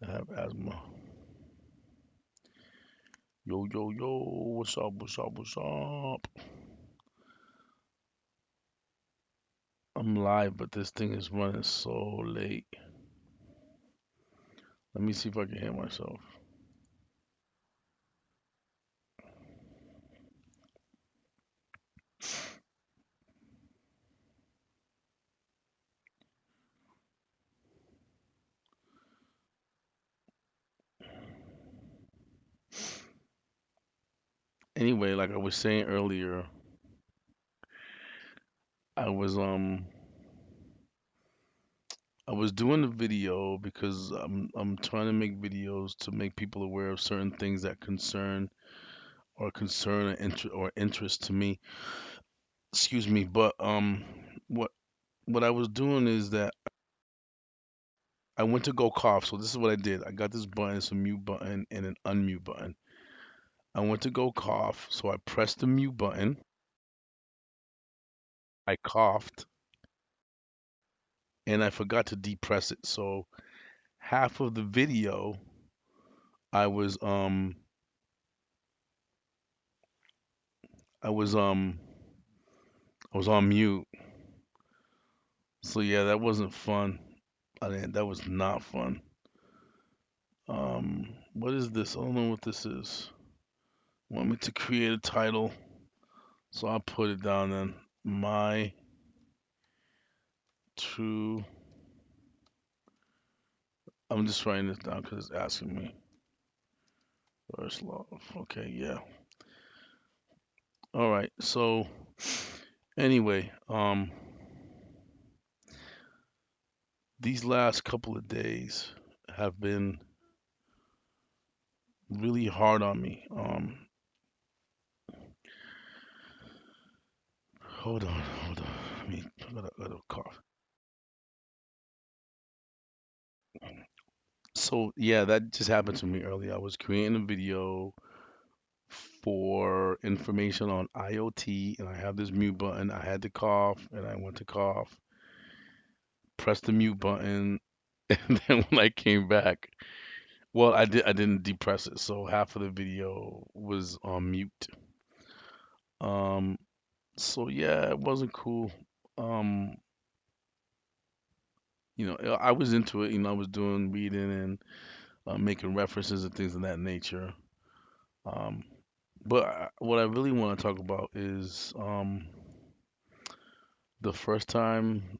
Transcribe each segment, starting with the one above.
I have asthma. Yo, yo, yo, what's up, what's up, what's up? I'm live, but this thing is running so late. Let me see if I can hear myself. Anyway, like I was saying earlier, I was um I was doing a video because I'm trying to make videos to make people aware of certain things that concern or interest to me. Excuse me, but what what I was doing is that I went to go cough. So this is what I did. I got this button, it's a mute button and an unmute button. I went to go cough, so I pressed the mute button. I coughed and I forgot to depress it. So half of the video I was I was I was on mute. So yeah, that wasn't fun. I mean, that was not fun. What is this? I don't know what this is. Want me to create a title? So I'll put it down then. My true. I'm just writing this down because it's asking me. First love. Okay, yeah. All right. So anyway, these last couple of days have been really hard on me. Hold on. I gotta cough. So yeah, that just happened to me earlier. I was creating a video for information on IoT, and I have this mute button. I had to cough, and I went to cough, pressed the mute button, and then when I came back, well, I didn't depress it, so half of the video was on mute. Um, so yeah, it wasn't cool. Um, I was into it. I was doing reading and making references and things of that nature. Um, but what I really want to talk about is the first time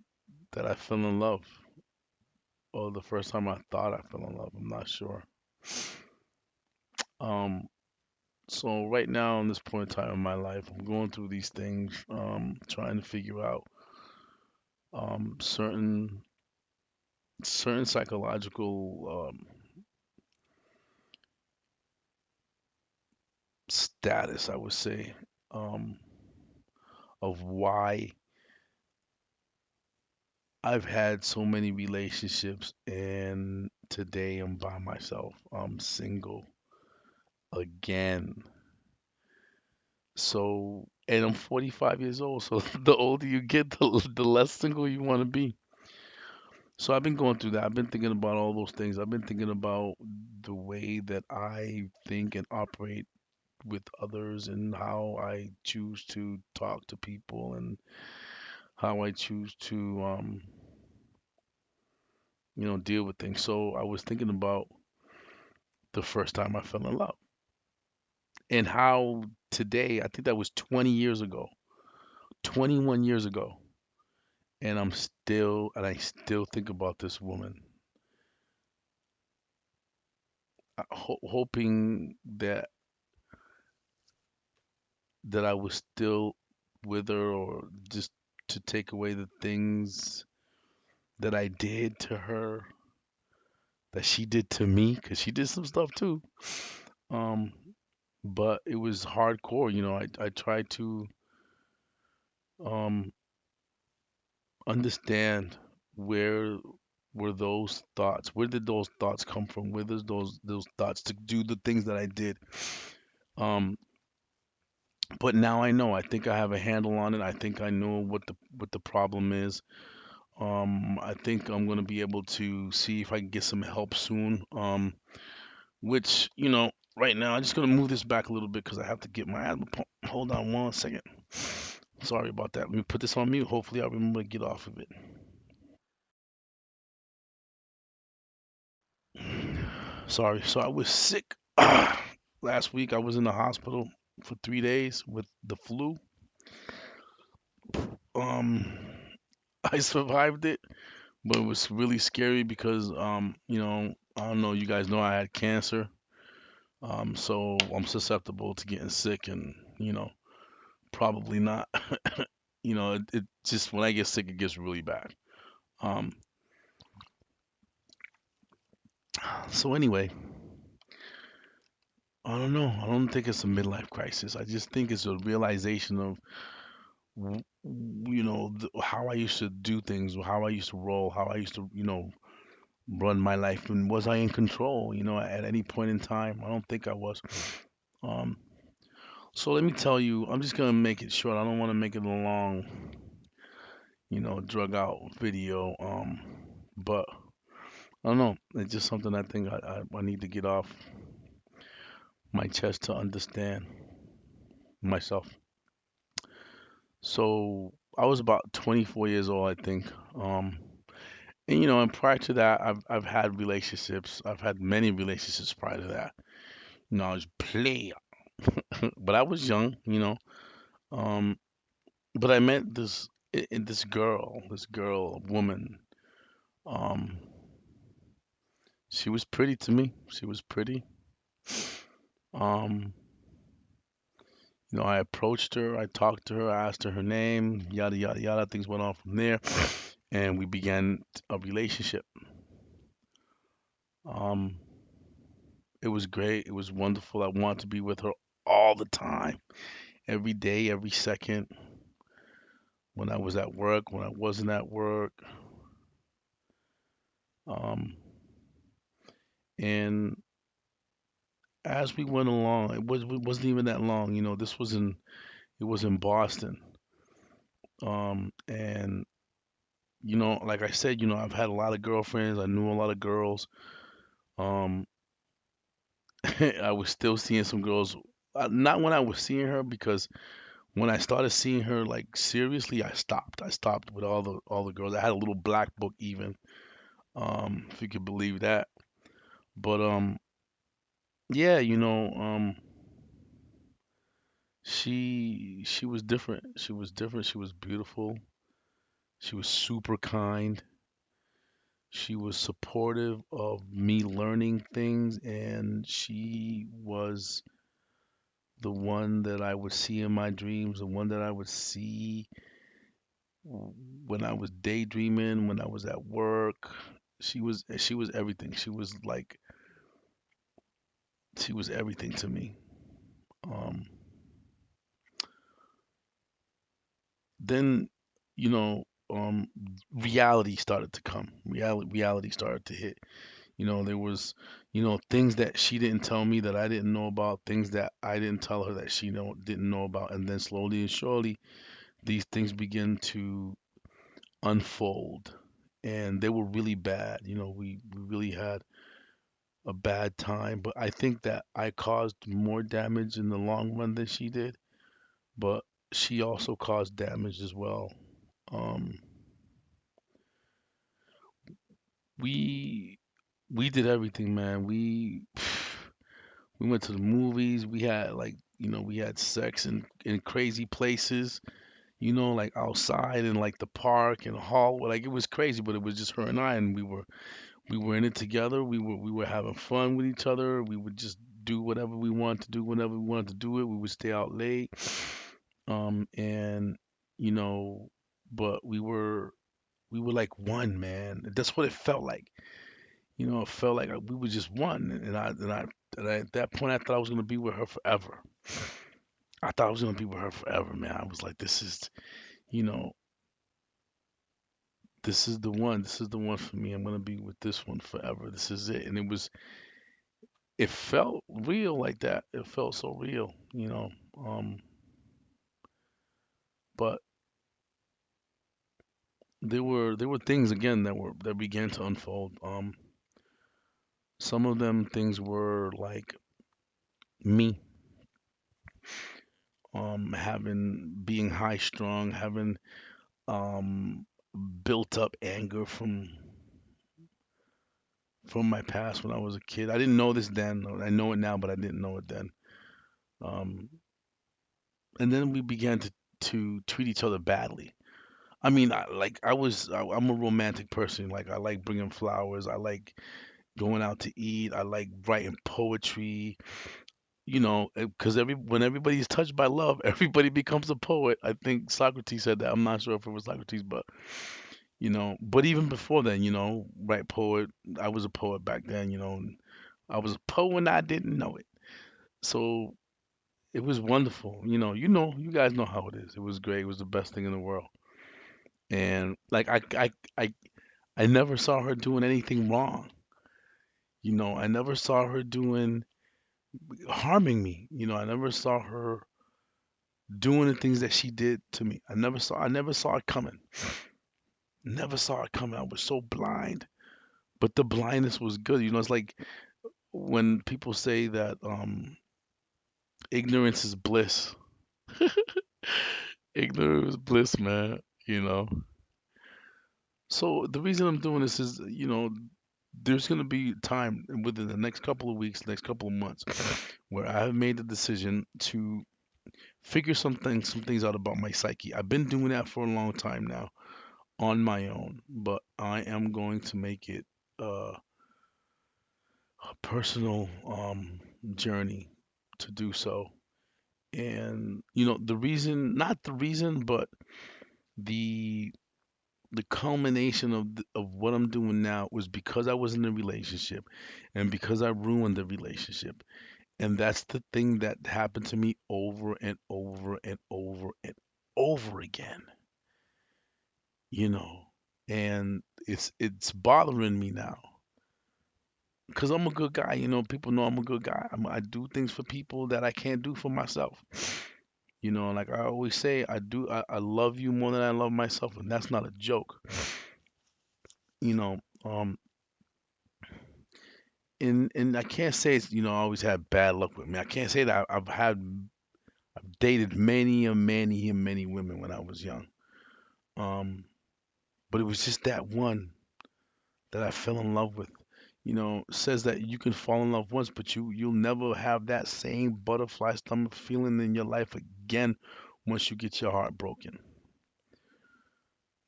that I fell in love, or the first time I thought I fell in love. I'm not sure. Um, so right now, in this point in time in my life, I'm going through these things, trying to figure out certain psychological status, I would say, um, of why I've had so many relationships and today I'm by myself. I'm single again. So, and I'm 45 years old. So the older you get, the less single you want to be. So I've been going through that. I've been thinking about all those things. I've been thinking about the way that I think and operate with others and how I choose to talk to people and how I choose to deal with things. So I was thinking about the first time I fell in love and how today, I think that was 20 years ago, 21 years ago, and I still think about this woman, hoping that I was still with her or just to take away the things that I did to her that she did to me because she did some stuff too. Um, but it was hardcore. I tried to um, understand where were those thoughts. Where did those thoughts come from? Where does those thoughts to do the things that I did? Um, but now I know. I think I have a handle on it. I think I know what the problem is. I think I'm gonna be able to see if I can get some help soon. Which, right now I'm just gonna move this back a little bit because I have to get my asthma pump. Hold on 1 second. Sorry about that. Let me put this on mute. Hopefully I'll remember to get off of it. Sorry. So I was sick last week. I was in the hospital for 3 days with the flu. Um, I survived it, but it was really scary because I don't know. You guys know I had cancer. So I'm susceptible to getting sick, and probably not. It just when I get sick, it gets really bad. Um, so anyway, I don't know. I don't think it's a midlife crisis. I just think it's a realization of how I used to do things, how I used to roll, how I used to run my life, and was I in control? At any point in time, I don't think I was. Um, so let me tell you, I'm just gonna make it short. I don't want to make it a long, drug out video. But I don't know. It's just something I think I need to get off my chest to understand myself. So I was about 24 years old, I think. Um, and prior to that, I've had relationships. I've had many relationships prior to that. I was play, but I was young. Um, but I met this girl, woman. Um, she was pretty to me. She was pretty. Um, I approached her, I talked to her, I asked her name, yada yada yada. Things went on from there, and we began a relationship. Um, it was great. It was wonderful. I wanted to be with her all the time, every day, every second. When I was at work, when I wasn't at work, um, and as we went along, it wasn't even that long. This was in it was in Boston. And like I said, I've had a lot of girlfriends. I knew a lot of girls. Um, I was still seeing some girls. Not when I was seeing her, because when I started seeing her like seriously, I stopped. I stopped with all the girls. I had a little black book even, if you could believe that. But yeah, she was different. She was different. She was beautiful. She was super kind. She was supportive of me learning things, and she was the one that I would see in my dreams, the one that I would see when I was daydreaming, when I was at work. She was everything. She was everything to me. Um, then, you know, um, reality started to come. Reality started to hit. There was, things that she didn't tell me that I didn't know about, things that I didn't tell her that she didn't know about, and then slowly and surely these things begin to unfold, and they were really bad. We really had a bad time, but I think that I caused more damage in the long run than she did, but she also caused damage as well. Um, we we did everything, man. We went to the movies. We had we had sex in crazy places. Like outside in like the park and the hall. Like it was crazy, but it was just her and I, and we were in it together. We were having fun with each other. We would just do whatever we wanted to do whenever we wanted to do it. We would stay out late. And you know, but we were like one, man. That's what it felt like. It felt like we were just one. And at that point, I thought I was gonna be with her forever. I thought I was gonna be with her forever, man. I was like, you know, this is the one. This is the one for me. I'm gonna be with this one forever. This is it. And it felt real like that. It felt so real. Um, but there were things again that began to unfold. Some of them things were like me, having being high strung, having um built up anger from my past when I was a kid. I didn't know this then. I know it now, but I didn't know it then. Um, and then we began to treat each other badly. I mean, I'm a romantic person. Like I like bringing flowers. I like going out to eat. I like writing poetry. Because when everybody's touched by love, everybody becomes a poet. I think Socrates said that. I'm not sure if it was Socrates, but but even before then, write poet. I was a poet back then. And I was a poet and I didn't know it. So it was wonderful. You guys know how it is. It was great. It was the best thing in the world. And like I never saw her doing anything wrong. I never saw her doing harming me. I never saw her doing the things that she did to me. I never saw it coming. Never saw it coming. I was so blind. But the blindness was good. It's like when people say that ignorance is bliss. Ignorance is bliss, man. You know. So the reason I'm doing this is, there's going to be time within the next couple of weeks, next couple of months, where I have made the decision to figure some things out about my psyche. I've been doing that for a long time now on my own, but I am going to make it a personal journey to do so. And the reason, not the reason, but the the culmination of what I'm doing now was because I was in a relationship and because I ruined the relationship. And that's the thing that happened to me over and over and over and over again, you know. And it's bothering me now because I'm a good guy. People know I'm a good guy. I do things for people that I can't do for myself. Like I always say, I love you more than I love myself, and that's not a joke. You know, um, and I can't say I always had bad luck with me. I can't say that I've dated many and many and many women when I was young. Um, but it was just that one that I fell in love with. Says that you can fall in love once, but you'll never have that same butterfly stomach feeling in your life again once you get your heart broken.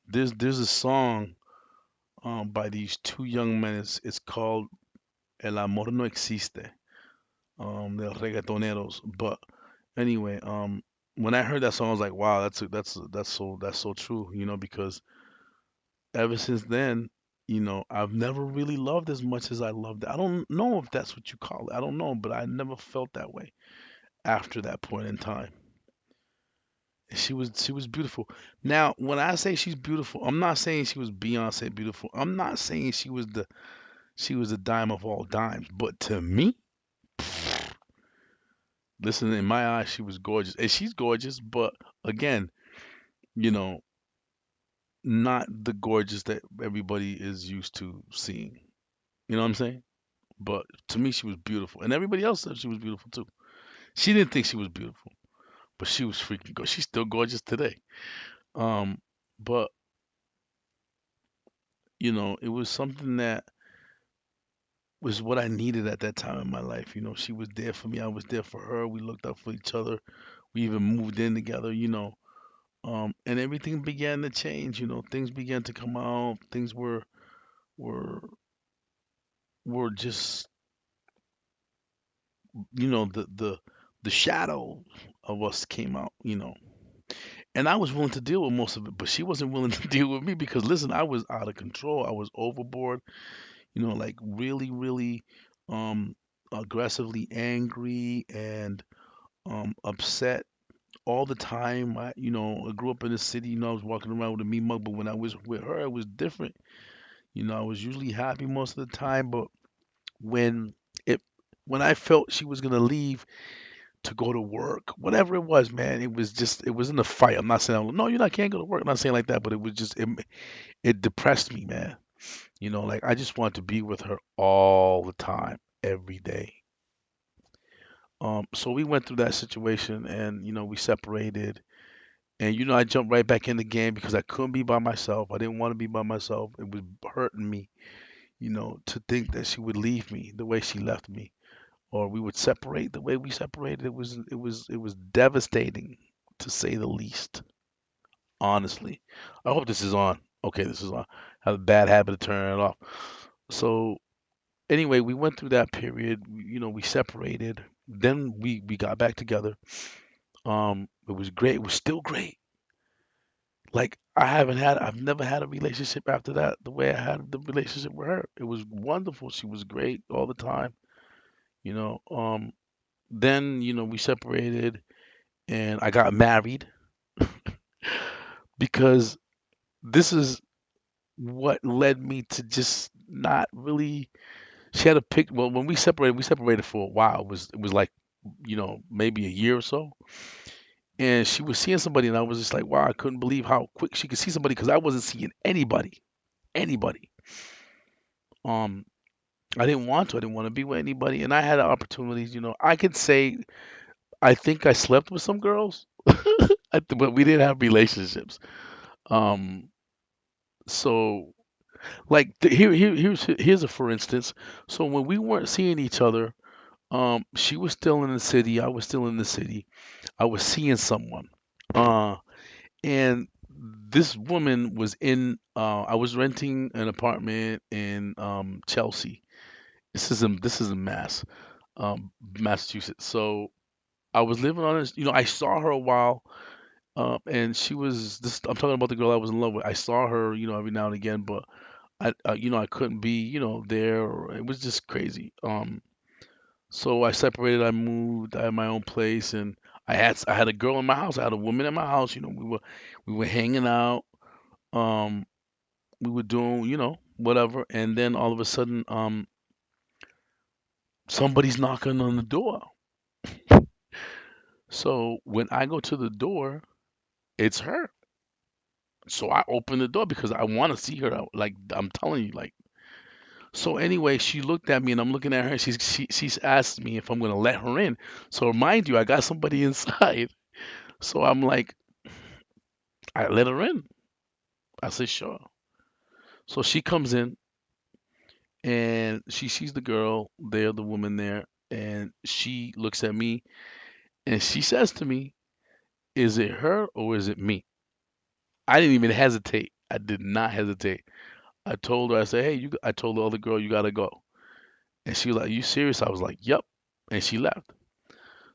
There's a song by these two young men. It's called El amor no existe. They're reggaetoneros. But anyway, when I heard that song, I was like, wow, that's so true. Because ever since then, I've never really loved as much as I loved. I don't know if that's what you call it. I don't know, but I never felt that way after that point in time. She was beautiful. Now, when I say she's beautiful, I'm not saying she was Beyonce beautiful. I'm not saying she was the dime of all dimes. But to me, listen, in my eyes, she was gorgeous, and she's gorgeous. But again, you know, not the gorgeous that everybody is used to seeing. You know what I'm saying? But to me, she was beautiful, and everybody else said she was beautiful too. She didn't think she was beautiful, but she was freaking gorgeous. She's still gorgeous today. Um, but it was something that was what I needed at that time in my life. She was there for me. I was there for her. We looked out for each other. We even moved in together. And everything began to change. Things began to come out. Things were were just the shadow of us came out. And I was willing to deal with most of it, but she wasn't willing to deal with me because listen, I was out of control. I was overboard. Like really, really um aggressively angry and upset all the time. I grew up in the city. I was walking around with a meat mug, but when I was with her, it was different. I was usually happy most of the time, but when it when I felt she was gonna leave, to go to work, whatever it was, man. It wasn't a fight. I'm not saying, no, you're not, can't go to work. I'm not saying like that, but it was just, it depressed me, man. Like I just wanted to be with her all the time, every day. So we went through that situation, and we separated. And I jumped right back in the game because I couldn't be by myself. I didn't want to be by myself. It was hurting me, to think that she would leave me the way she left me, or we would separate the way we separated. It was devastating, to say the least. Honestly, I hope this is on. Okay, this is on. I have a bad habit of turning it off. So anyway, we went through that period. We separated. Then we got back together. It was great. It was still great. Like I've never had a relationship after that the way I had the relationship with her. It was wonderful. She was great all the time. You know. Then we separated, and I got married because this is what led me to just not really. She had a pick. Well, when we separated for a while. It was like maybe a year or so, and she was seeing somebody, and I was just like, wow, I couldn't believe how quick she could see somebody because I wasn't seeing anybody. Um, I didn't want to. I didn't want to be with anybody, and I had opportunities. I could say I think I slept with some girls, but we didn't have relationships. Um, so like here's a for instance. So when we weren't seeing each other, she was still in the city. I was still in the city. I was seeing someone. Uh, and this woman was in. I was renting an apartment in Chelsea. This is in Massachusetts. So I was living on this. I saw her a while. And she was this. I'm talking about the girl I was in love with. I saw her, every now and again, but I couldn't be, there. It was just crazy. So I separated. I moved. I had my own place, and I had a girl in my house. I had a woman in my house. We were hanging out. Um, we were doing, whatever, and then all of a sudden, somebody's knocking on the door. So when I go to the door, it's her. So I open the door because I want to see her. Like I'm telling you, like. So anyway, she looked at me, and I'm looking at her. She's asked me if I'm gonna let her in. So mind you, I got somebody inside. So I'm like, I let her in. I said sure. So she comes in, and she sees the girl there, the woman there, and she looks at me, and she says to me, "Is it her or is it me?" I didn't even hesitate. I did not hesitate. I told her, I said, "Hey, I told the other girl you gotta go." And she was like, "You serious?" I was like, "Yep." And she left.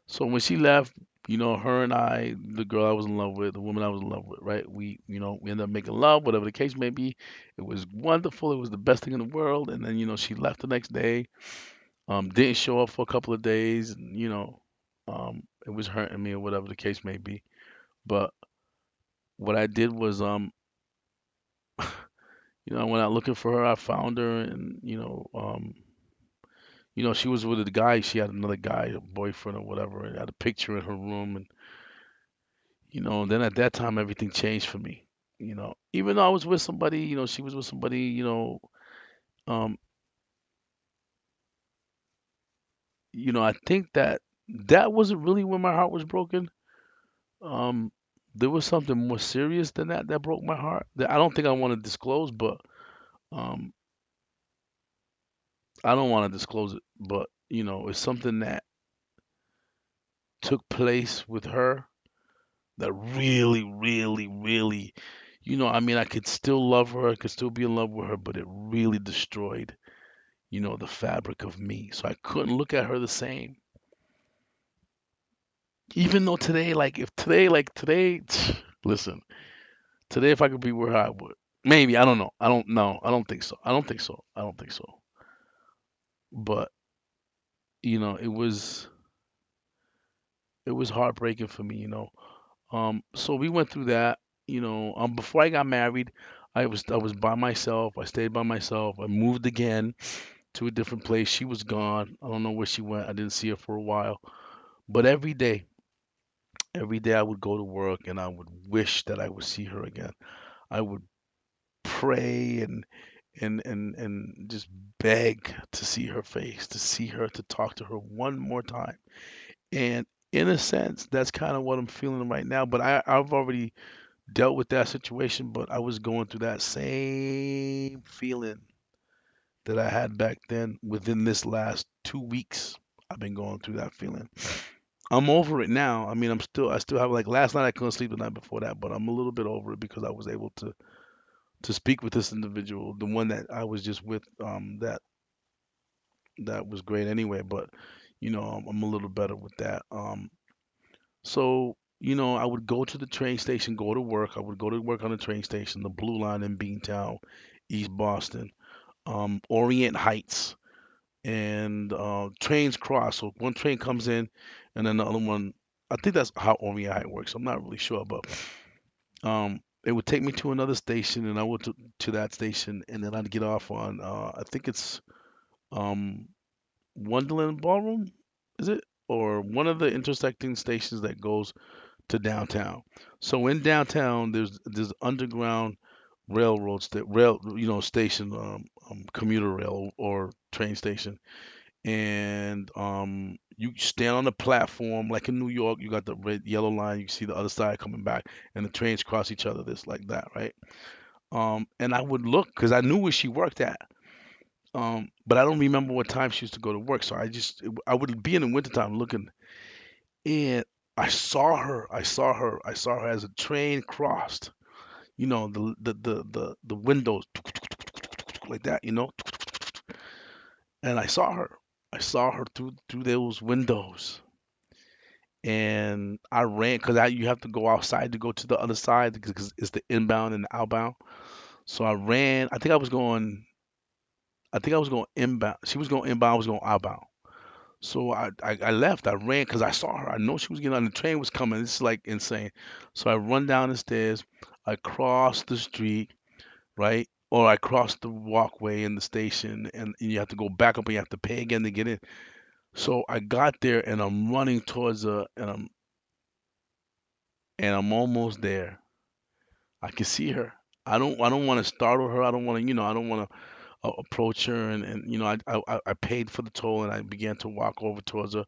So when she left, her and I, the girl I was in love with, the woman I was in love with, right? We ended up making love, whatever the case may be. It was wonderful. It was the best thing in the world. And then, she left the next day. Didn't show up for a couple of days, and it was hurting me or whatever the case may be. But what I did was, I went out looking for her. I found her, and she was with a guy. She had another guy, a boyfriend or whatever, and had a picture in her room, and then at that time everything changed for me. Even though I was with somebody, she was with somebody, um, I think that wasn't really when my heart was broken. Um, there was something more serious than that broke my heart. That I don't think I want to disclose, but um, I don't want to disclose it. But it's something that took place with her that really, really, really, I mean, I could still love her, I could still be in love with her, but it really destroyed, the fabric of me. So I couldn't look at her the same. Even though today, like today, listen, today, if I could be with her, I would. Maybe, I don't know. I don't know. I don't think so. I don't think so. I don't think so. But, it was heartbreaking for me, So we went through that, before I got married, I was by myself. I stayed by myself. I moved again to a different place. She was gone. I don't know where she went. I didn't see her for a while. But every day I would go to work and I would wish that I would see her again. I would pray and just beg to see her face, to see her, to talk to her one more time. And in a sense, that's kind of what I'm feeling right now. But I've already dealt with that situation, but I was going through that same feeling that I had back then within this last 2 weeks. I've been going through that feeling. I'm over it now. I mean, I still have like last night I couldn't sleep the night before that, but I'm a little bit over it because I was able to speak with this individual, the one that I was just with, that was great anyway. But I'm a little better with that. So I would go to the train station, go to work. I would go to work on the train station, the Blue Line in Beantown, East Boston, Orient Heights, and trains cross. So one train comes in, and then the other one. I think that's how Orient Heights works. I'm not really sure, but it would take me to another station, and I would to that station, and then I'd get off on I think it's um Wonderland Ballroom, is it? Or one of the intersecting stations that goes to downtown. So in downtown, there's underground railroad rail station, commuter rail or train station, and you stand on the platform like in New York. You got the red yellow line. You see the other side coming back, and the trains cross each other. This like that, right? And I would look because I knew where she worked at. But I don't remember what time she used to go to work. So I would be in the wintertime looking, and I saw her as a train crossed. The windows like that. And I saw her. I saw her through those windows, and I ran because you have to go outside to go to the other side because it's the inbound and the outbound. So I ran. I think I was going inbound. She was going inbound. I was going outbound. So I left. I ran because I saw her. I know she was getting on the train was coming. This is like insane. So I run down the stairs. I cross the street, right? Or I cross the walkway in the station, and you have to go back up and you have to pay again to get in. So I got there and I'm running towards her, and I'm almost there. I can see her. I don't want to startle her. I don't want to I don't want to approach her, and I paid for the toll and I began to walk over towards her,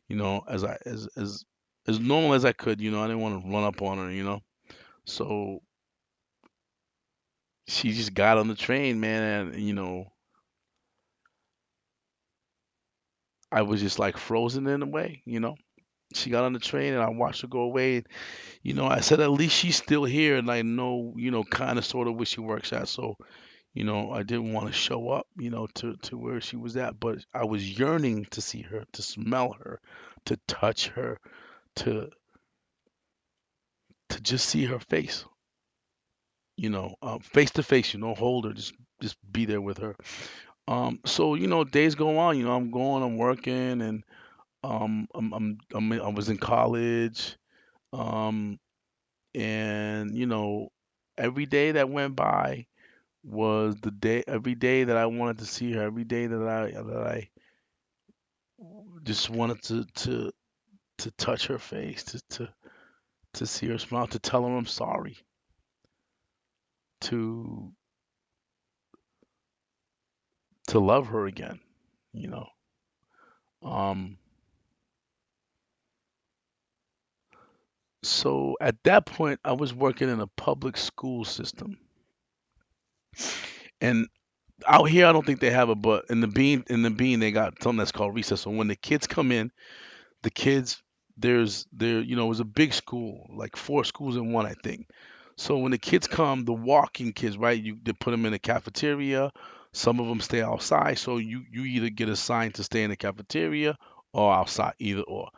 as normal as I could. I didn't want to run up on her. So she just got on the train, man, and I was just like frozen in a way. She got on the train and I watched her go away. I said at least she's still here and I know, kind of sort of where she works at. So, I didn't want to show up, to where she was at, but I was yearning to see her, to smell her, to touch her, to just see her face, face to face, hold her, just be there with her. So days go on, I'm working, and I was in college, um, and every day that went by was the day. Every day that I wanted to see her, every day that I just wanted to touch her face, to see her smile, to tell her I'm sorry, to love her again. You know. Um. So at that point, I was working in a public school system, and out here I don't think they have it, but in the bean they got something that's called recess. So when the kids come in, the kids it was a big school, like four schools in one, I think. So when the kids come, the walking kids, right? They put them in the cafeteria. Some of them stay outside, so you either get assigned to stay in the cafeteria or outside, either or.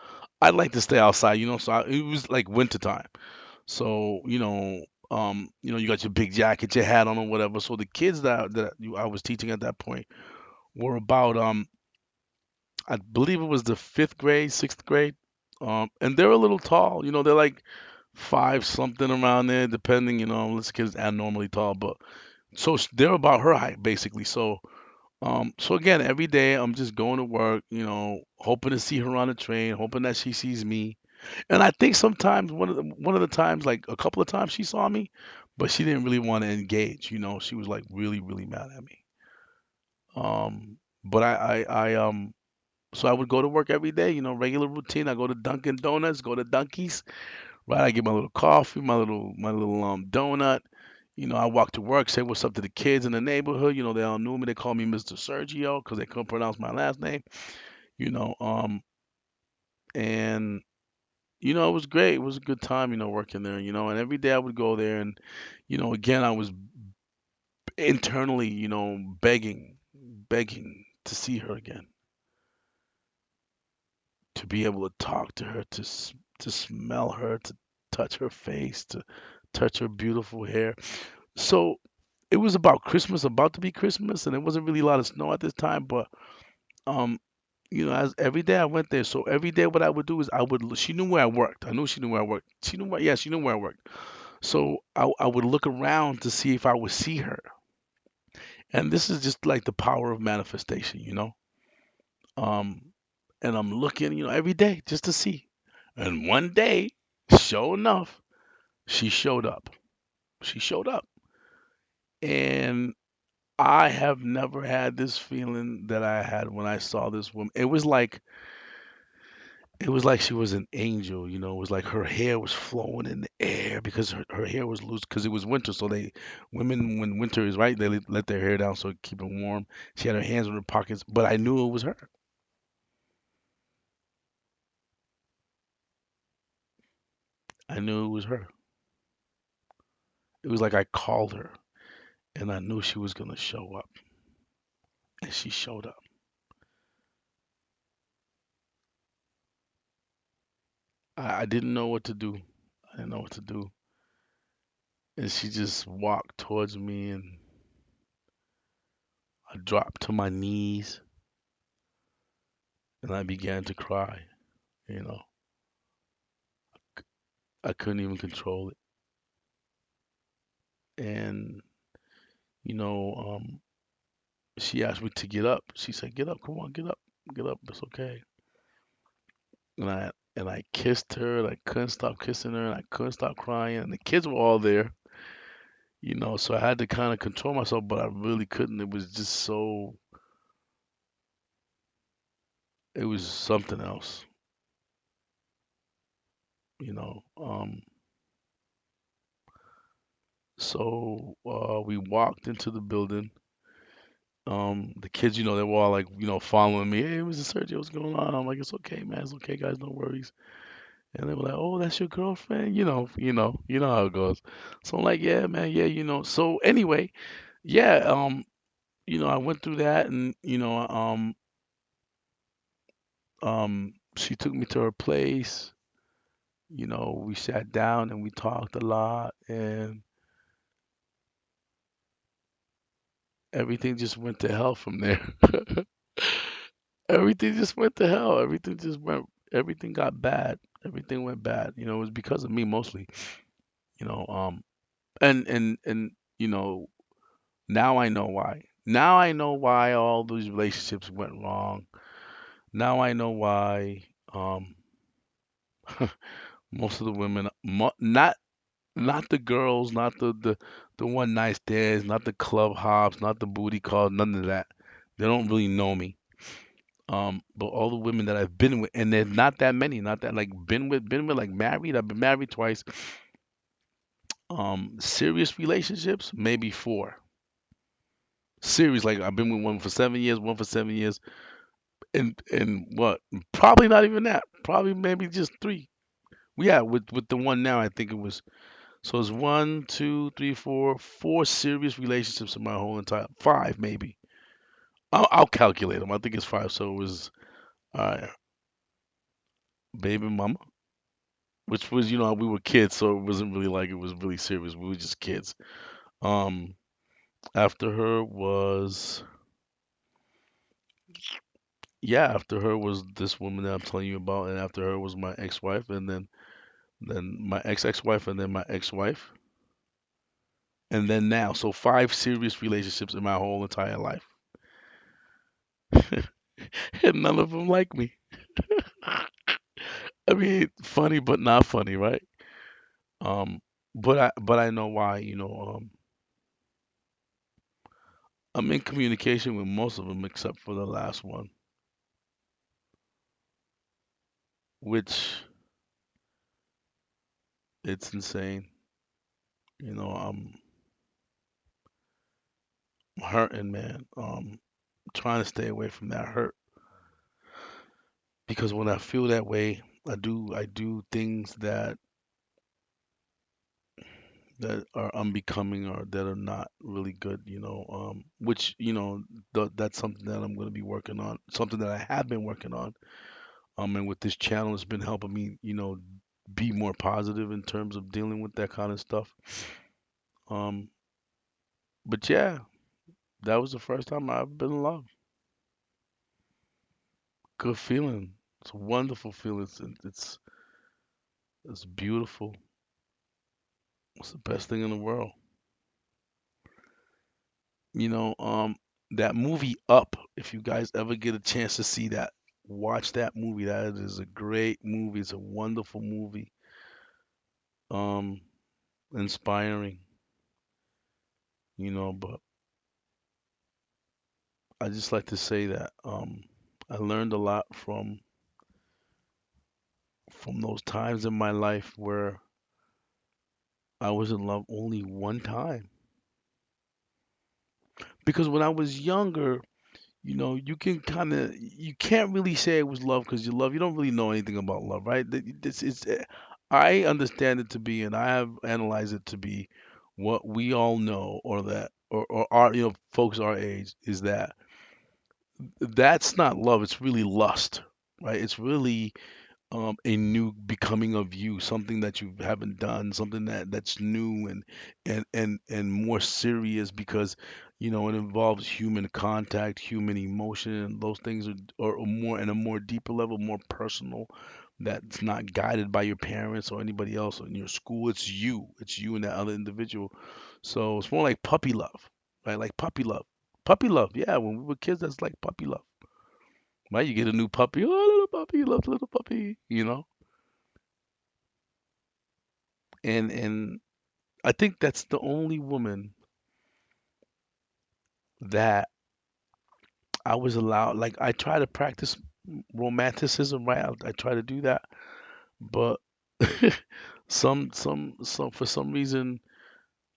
I'd like to stay outside, it was like wintertime. So, you got your big jacket, your hat on or whatever. So the kids I was teaching at that point were about I believe it was the fifth grade, sixth grade. And they're a little tall, they're like five something around there, depending, this kid's abnormally tall, but they're about her height basically. So So again, every day I'm just going to work, hoping to see her on the train, hoping that she sees me. And I think sometimes one of the times, like a couple of times, she saw me, but she didn't really want to engage. She was like really, really mad at me. But so I would go to work every day, regular routine. I go to Dunkin' Donuts, go to Dunkies, right? I get my little coffee, my little donut. I walk to work, say what's up to the kids in the neighborhood. They all knew me. They call me Mr. Sergio because they couldn't pronounce my last name. You know, um, and it was great. It was a good time, working there. And every day I would go there, and again, I was internally, begging to see her again, to be able to talk to her, to smell her, to touch her face, to touch her beautiful hair. So it was about Christmas, about to be Christmas, and there wasn't really a lot of snow at this time. But um, as every day I went there, so every day what I would do is she knew where I worked. I knew she knew where I worked. She knew where I worked. So I would look around to see if I would see her. And this is just like the power of manifestation. Um, and I'm looking, every day just to see. And one day, sure enough, she showed up. She showed up. And I have never had this feeling that I had when I saw this woman. It was like she was an angel. It was like her hair was flowing in the air because her hair was loose because it was winter. So women, when winter is right, they let their hair down so it keep it warm. She had her hands in her pockets, but I knew it was her. I knew it was her. It was like I called her and I knew she was gonna show up, and she showed up. I didn't know what to do. I didn't know what to do, and she just walked towards me, and I dropped to my knees and I began to cry. You know, I couldn't even control it. And, you know, um, she asked me to get up. She said, "Get up, come on, get up. It's okay." And I kissed her, and I couldn't stop kissing her, and I couldn't stop crying. And the kids were all there, so I had to kind of control myself, but I really couldn't. It was just so, it was something else, you know. So we walked into the building. The kids, they were all like, following me. Hey, Mr. Sergio, what's going on? I'm like, it's okay, man. It's okay, guys. No worries. And they were like, oh, that's your girlfriend? You know how it goes. So I'm like, yeah, man, yeah. So anyway, yeah, I went through that, and she took me to her place. We sat down and we talked a lot, and everything just went to hell from there. Everything just went to hell. Everything got bad. Everything went bad. It was because of me mostly. You know, um, and now I know why. Now I know why all these relationships went wrong. Now I know why most of the women, not the girls, not the one night stands, not the club hops, not the booty calls, none of that. They don't really know me. But all the women that I've been with, and there's not that many, not that like been with like married. I've been married twice. Serious relationships, maybe four. Serious, like I've been with one for 7 years, one for 7 years, and what? Probably not even that. Probably maybe just three. Yeah, with the one now, I think it was. So it's one, two, three, four serious relationships in my whole entire five maybe. I'll calculate them. I think it's five. So it was uh, baby mama, which was we were kids, so it wasn't really like it was really serious. We were just kids. Um, after her was yeah, after her was this woman that I'm telling you about, and after her was my ex-wife, and then my ex-ex-wife, and then my ex-wife, and then now. So five serious relationships in my whole entire life. and none of them like me. I mean, funny but not funny, right? Um, but I know why. I'm in communication with most of them except for the last one, which it's insane. I'm hurting, man. Trying to stay away from that hurt because when I feel that way, I do things that are unbecoming or that are not really good, which, that's something that I'm going to be working on, something that I have been working on. And with this channel, it's been helping me, be more positive in terms of dealing with that kind of stuff. Um, but yeah, that was the first time I've been in love. Good feeling. It's a wonderful feeling. It's beautiful. It's the best thing in the world. You know, um, that movie Up, if you guys ever get a chance to see that, watch that movie. That is a great movie. It's a wonderful movie. Um, Inspiring, but I just like to say that I learned a lot from those times in my life where I was in love only one time. Because when I was younger, you can't really say it was love because you don't really know anything about love, right? This is I understand it to be, and I have analyzed it to be what we all know, or that, or our, folks our age, is that that's not love. It's really lust, right? It's really a new becoming of you, something that you haven't done, something that's new and more serious because it involves human contact, human emotion, and those things are more in a more deeper level, more personal. That's not guided by your parents or anybody else or in your school. It's you and that other individual. So it's more like puppy love, right? Like puppy love. Puppy love, yeah. When we were kids, that's like puppy love, right? You get a new puppy, oh, little puppy, love little puppy. And I think that's the only woman that I was allowed. Like I try to practice romanticism, right? I try to do that, but some for some reason,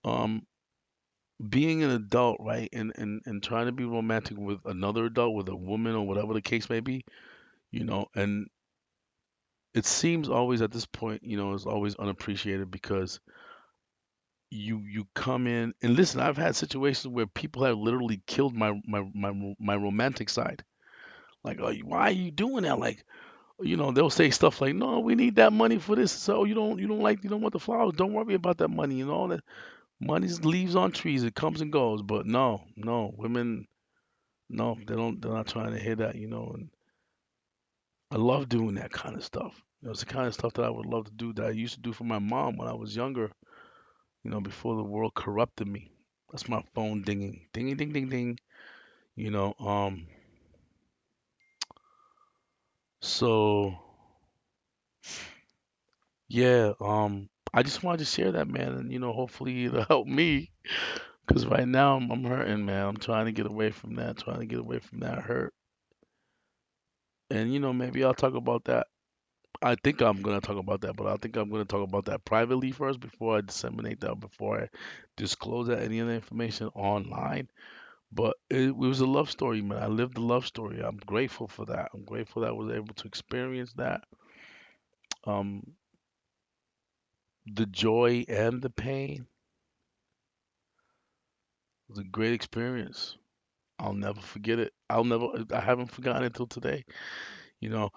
um, being an adult, right, and trying to be romantic with another adult, with a woman or whatever the case may be, and it seems always at this point, is always unappreciated because you come in and listen. I've had situations where people have literally killed my romantic side. Like, oh, why are you doing that? Like, they'll say stuff like, no, we need that money for this. So you don't want the flowers. Don't worry about that money. That money's leaves on trees. It comes and goes. But no, no, women, no, they don't. They're not trying to hear that. And I love doing that kind of stuff. It's the kind of stuff that I would love to do that I used to do for my mom when I was younger. Before the world corrupted me. That's my phone dinging, dinging, ding, ding, ding. You know, um, so yeah, I just wanted to share that, man, and hopefully it'll help me, because right now I'm hurting, man. I'm trying to get away from that, trying to get away from that hurt, and maybe I'll talk about that. I think I'm gonna talk about that, but I think I'm gonna talk about that privately first before I disseminate that, before I disclose that any of the information online. But it was a love story, man. I lived a love story. I'm grateful for that. I'm grateful that I was able to experience that. Um, the joy and the pain was a great experience. I'll never forget it. I haven't forgotten it till today. You know,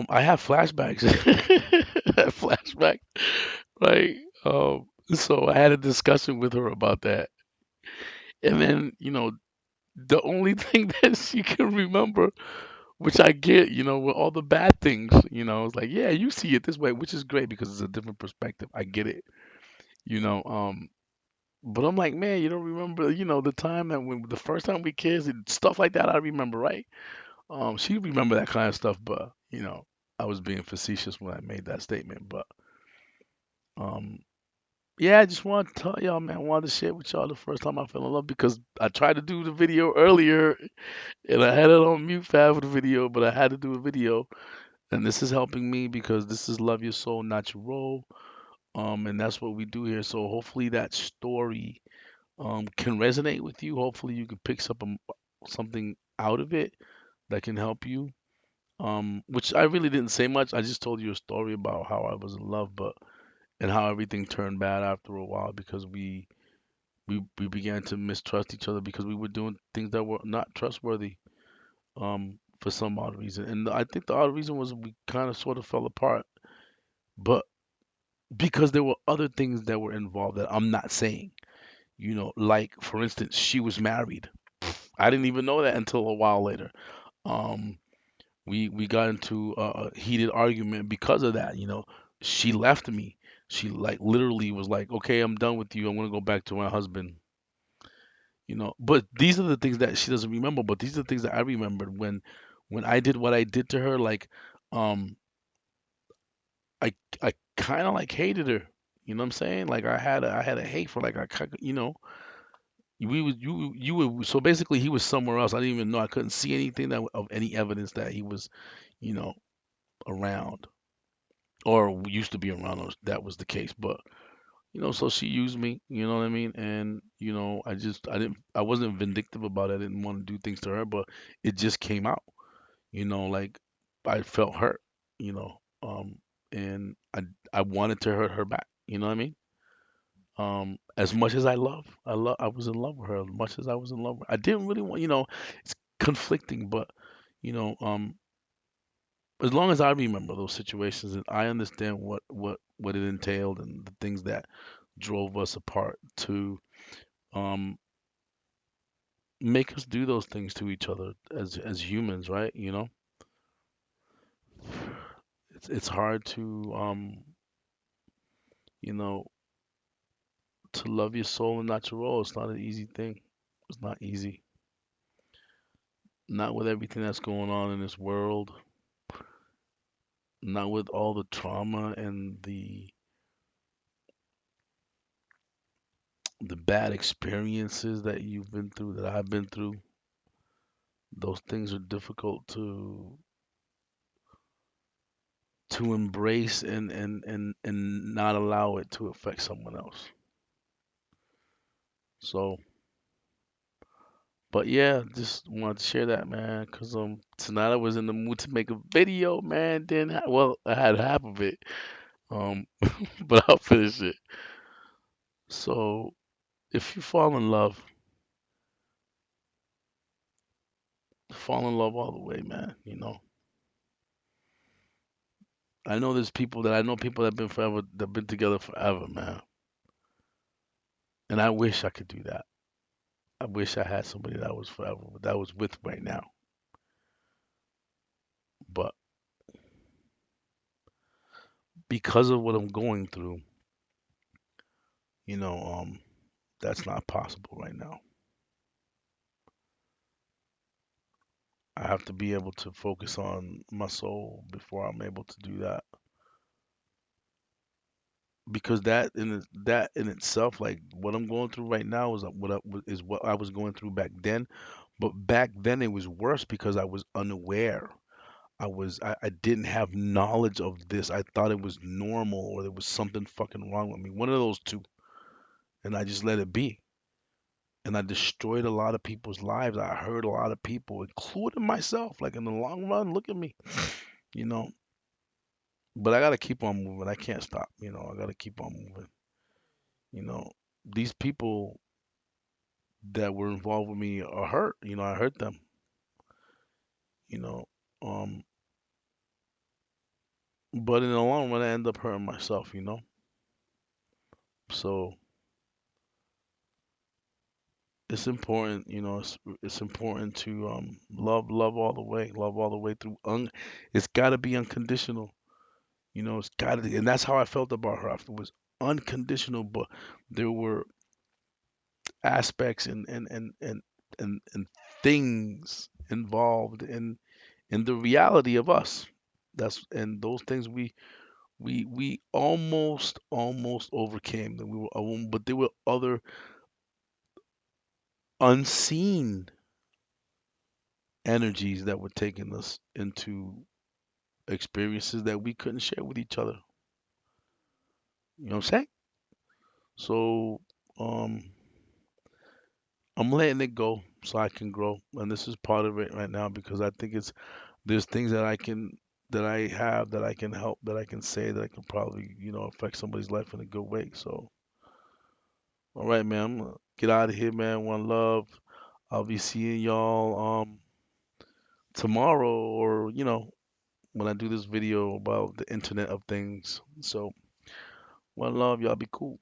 I have flashbacks. I have flashback, right? So I had a discussion with her about that. And then, the only thing that she can remember, which I get, with all the bad things, it's like, yeah, you see it this way, which is great because it's a different perspective. I get it, you know. But I'm like, man, you don't remember, the time that when the first time we kids and stuff like that. I remember, right? She remember that kind of stuff, but I was being facetious when I made that statement. But um, yeah, I just want to tell y'all, man, I wanted to share with y'all the first time I fell in love because I tried to do the video earlier and I had it on mute for the video, but I had to do a video, and this is helping me because this is love your soul, not your role. And that's what we do here. So hopefully that story can resonate with you. Hopefully you can pick something out of it that can help you. Which I really didn't say much. I just told you a story about how I was in love, but and how everything turned bad after a while because we began to mistrust each other because we were doing things that were not trustworthy. For some odd reason, and I think the odd reason was we kind of sort of fell apart, but because there were other things that were involved that I'm not saying. Like for instance, she was married. I didn't even know that until a while later. Um, we got into a heated argument because of that. She left me. She like literally was like, "Okay, I'm done with you. I'm gonna go back to my husband." But these are the things that she doesn't remember. But these are the things that I remembered when I did what I did to her. Like, um, I kind of like hated her. You know what I'm saying? Like I had a hate for like we was you were so basically he was somewhere else. I didn't even know. I couldn't see anything of any evidence that he was you know around or used to be around us. That was the case. But so she used me. You know what I mean? And I wasn't vindictive about it. I didn't want to do things to her, but it just came out. Like I felt hurt. You know, and I wanted to hurt her back. You know what I mean? As much as I was in love with her. As much as I was in love with her, I didn't really want. It's conflicting, but you know, um, as long as I remember those situations and I understand what it entailed and the things that drove us apart to um make us do those things to each other as humans, right? It's hard you know to love your soul and not your role. It's not an easy thing. It's not easy. Not with everything that's going on in this world, not with all the trauma and the bad experiences that you've been through, that I've been through. Those things are difficult to embrace and not allow it to affect someone else. So, but yeah, just wanted to share that, man, because tonight I was in the mood to make a video, man. Well, I had half of it, um, but I'll finish it. So, if you fall in love all the way, man. I know people that been forever, that been together forever, man. And I wish I could do that. I wish I had somebody that was forever, that was with right now. But because of what I'm going through, you know, that's not possible right now. I have to be able to focus on my soul before I'm able to do that. Because that in itself, like what I'm going through right now, is what I was going through back then. But back then it was worse because I was unaware. I didn't have knowledge of this. I thought it was normal or there was something fucking wrong with me. One of those two. And I just let it be. And I destroyed a lot of people's lives. I hurt a lot of people, including myself. Like in the long run, look at me, you know. But I gotta keep on moving. I can't stop. I gotta keep on moving. You know, these people that were involved with me are hurt. I hurt them. You know, um, but in the long run, I end up hurting myself. So it's important. It's important to love all the way, love all the way through. It's gotta be unconditional. It's gotta, and that's how I felt about her. It was unconditional, but there were aspects and things involved in the reality of us. That's and those things we almost overcame them. We were, but there were other unseen energies that were taking us into experiences that we couldn't share with each other. You know what I'm saying? So um, I'm letting it go so I can grow, and this is part of it right now because I think it's there's things that I have that I can help, that I can say, that I can probably affect somebody's life in a good way. So all right, man, I'm gonna get out of here, man. One love. I'll be seeing y'all tomorrow, or when I do this video about the Internet of Things. So one love, y'all be cool.